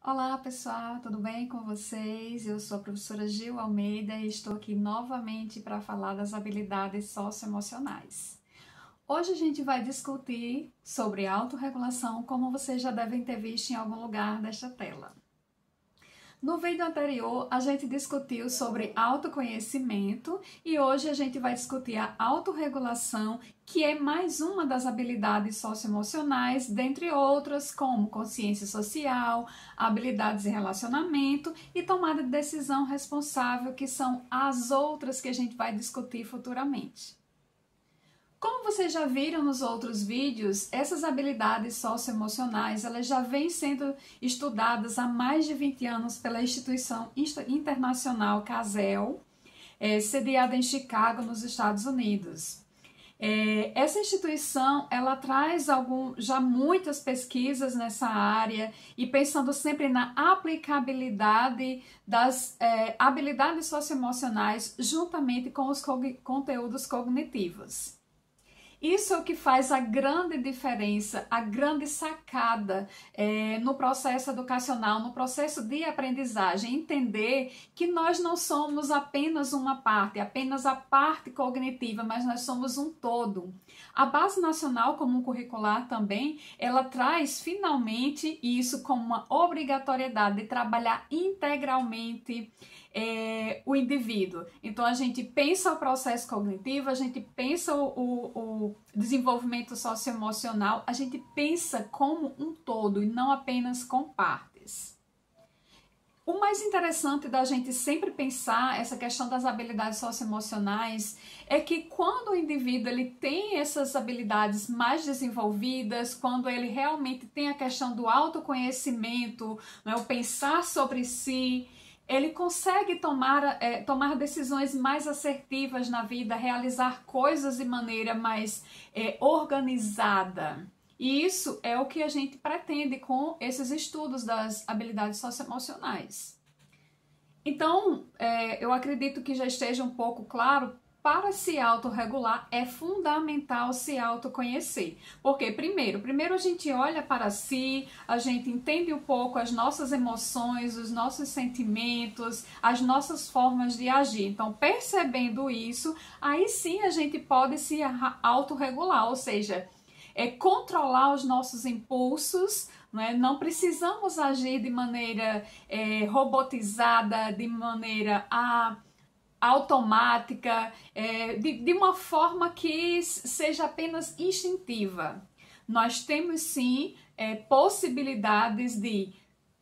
Olá pessoal, tudo bem com vocês? Eu sou a professora Gil Almeida e estou aqui novamente para falar das habilidades socioemocionais. Hoje a gente vai discutir sobre autorregulação, como vocês já devem ter visto em algum lugar desta tela. No vídeo anterior, a gente discutiu sobre autoconhecimento e hoje a gente vai discutir a autorregulação, que é mais uma das habilidades socioemocionais, dentre outras, como consciência social, habilidades de relacionamento e tomada de decisão responsável, que são as outras que a gente vai discutir futuramente. Como vocês já viram nos outros vídeos, essas habilidades socioemocionais elas já vêm sendo estudadas há mais de 20 anos pela instituição internacional CASEL, sediada em Chicago, nos Estados Unidos. Essa instituição ela traz já muitas pesquisas nessa área e pensando sempre na aplicabilidade das habilidades socioemocionais juntamente com os conteúdos cognitivos. Isso é o que faz a grande diferença, a grande sacada no processo educacional, no processo de aprendizagem. Entender que nós não somos apenas uma parte, apenas a parte cognitiva, mas nós somos um todo. A Base Nacional Comum Curricular também, ela traz finalmente isso como uma obrigatoriedade de trabalhar integralmente o indivíduo. Então a gente pensa o processo cognitivo, a gente pensa o desenvolvimento socioemocional, a gente pensa como um todo e não apenas com partes. O mais interessante da gente sempre pensar essa questão das habilidades socioemocionais é que quando o indivíduo ele tem essas habilidades mais desenvolvidas, quando ele realmente tem a questão do autoconhecimento, né, o pensar sobre si, ele consegue tomar decisões mais assertivas na vida, realizar coisas de maneira mais organizada. E isso é o que a gente pretende com esses estudos das habilidades socioemocionais. Então, eu acredito que já esteja um pouco claro. Para se autorregular, é fundamental se autoconhecer. Porque, primeiro a gente olha para si, a gente entende um pouco as nossas emoções, os nossos sentimentos, as nossas formas de agir. Então, percebendo isso, aí sim a gente pode se autorregular, ou seja, controlar os nossos impulsos. Não precisamos agir de maneira robotizada, de maneira automática, de uma forma que seja apenas instintiva. Nós temos sim possibilidades de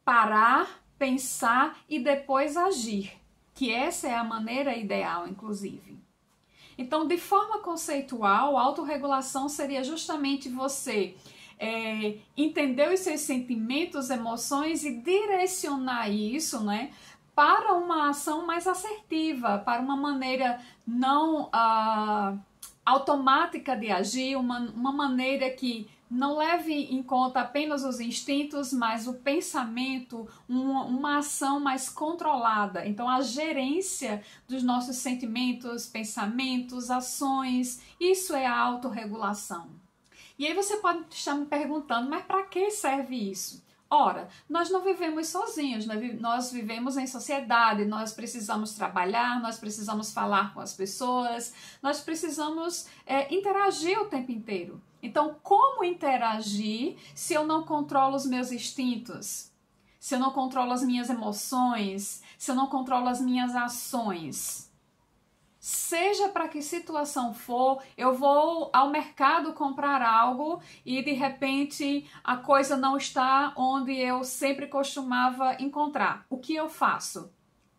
parar, pensar e depois agir, que essa é a maneira ideal, inclusive. Então, de forma conceitual, a autorregulação seria justamente você entender os seus sentimentos, emoções e direcionar isso, né, para uma ação mais assertiva, para uma maneira não automática de agir, uma maneira que não leve em conta apenas os instintos, mas o pensamento, uma ação mais controlada. Então, a gerência dos nossos sentimentos, pensamentos, ações, isso é a autorregulação. E aí você pode estar me perguntando, mas para que serve isso? Ora, nós não vivemos sozinhos, nós vivemos em sociedade, nós precisamos trabalhar, nós precisamos falar com as pessoas, nós precisamos interagir o tempo inteiro. Então, como interagir se eu não controlo os meus instintos? Se eu não controlo as minhas emoções? Se eu não controlo as minhas ações? Seja para que situação for, eu vou ao mercado comprar algo e de repente a coisa não está onde eu sempre costumava encontrar. O que eu faço?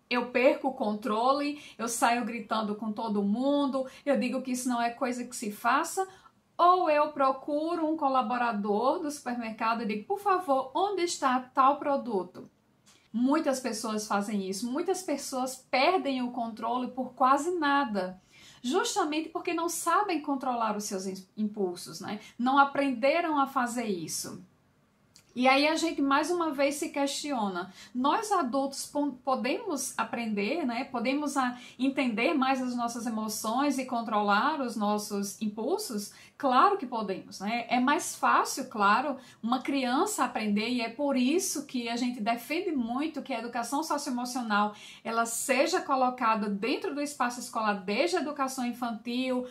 Eu perco o controle, eu saio gritando com todo mundo, eu digo que isso não é coisa que se faça, ou eu procuro um colaborador do supermercado e digo, por favor, onde está tal produto? Muitas pessoas fazem isso, muitas pessoas perdem o controle por quase nada, justamente porque não sabem controlar os seus impulsos, né? Não aprenderam a fazer isso. E aí a gente mais uma vez se questiona, nós adultos podemos aprender, né? Podemos entender mais as nossas emoções e controlar os nossos impulsos? Claro que podemos, né? É mais fácil, claro, uma criança aprender, e é por isso que a gente defende muito que a educação socioemocional ela seja colocada dentro do espaço escolar, desde a educação infantil,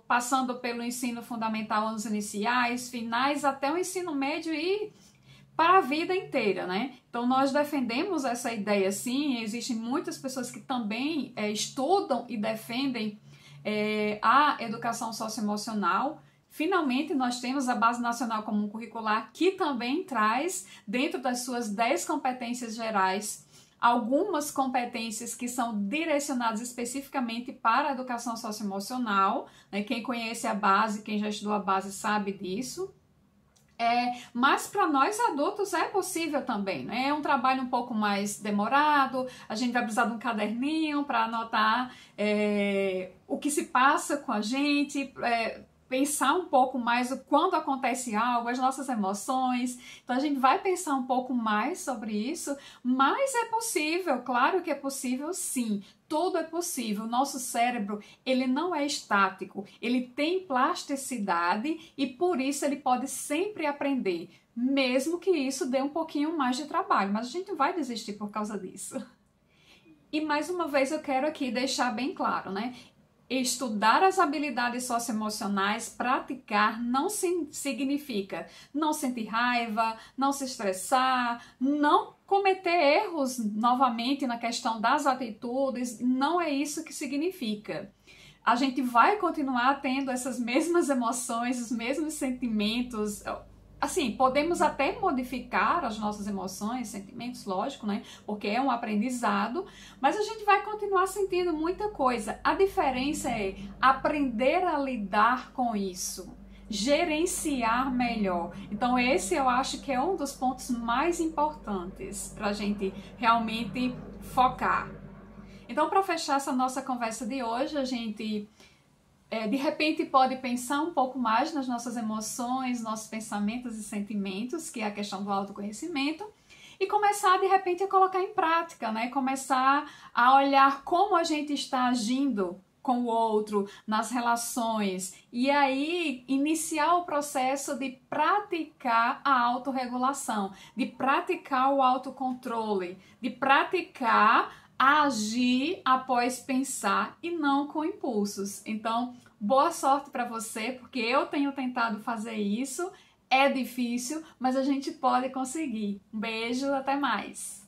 passando pelo ensino fundamental, anos iniciais, finais, até o ensino médio e para a vida inteira, né? Então nós defendemos essa ideia, sim. Existem muitas pessoas que também estudam e defendem a educação socioemocional. Finalmente, nós temos a Base Nacional Comum Curricular, que também traz, dentro das suas 10 competências gerais, algumas competências que são direcionadas especificamente para a educação socioemocional, né? Quem conhece a base, quem já estudou a base sabe disso. Mas para nós adultos é possível também, né? É um trabalho um pouco mais demorado, a gente vai precisar de um caderninho para anotar o que se passa com a gente, pensar um pouco mais quando acontece algo, as nossas emoções. Então a gente vai pensar um pouco mais sobre isso, mas é possível, claro que é possível sim. Tudo é possível. O nosso cérebro, ele não é estático, ele tem plasticidade e por isso ele pode sempre aprender, mesmo que isso dê um pouquinho mais de trabalho, mas a gente não vai desistir por causa disso. E mais uma vez eu quero aqui deixar bem claro, né? Estudar as habilidades socioemocionais, praticar, não significa não sentir raiva, não se estressar, não cometer erros novamente na questão das atitudes, não é isso que significa. A gente vai continuar tendo essas mesmas emoções, os mesmos sentimentos. Assim, podemos até modificar as nossas emoções, sentimentos, lógico, né? Porque é um aprendizado, mas a gente vai continuar sentindo muita coisa. A diferença é aprender a lidar com isso, gerenciar melhor. Então esse eu acho que é um dos pontos mais importantes para a gente realmente focar. Então, para fechar essa nossa conversa de hoje, a gente de repente pode pensar um pouco mais nas nossas emoções, nossos pensamentos e sentimentos, que é a questão do autoconhecimento, e começar de repente a colocar em prática, né? Começar a olhar como a gente está agindo com o outro, nas relações, e aí iniciar o processo de praticar a autorregulação, de praticar o autocontrole, de praticar agir após pensar e não com impulsos. Então, boa sorte para você, porque eu tenho tentado fazer isso. É difícil, mas a gente pode conseguir. Um beijo, até mais!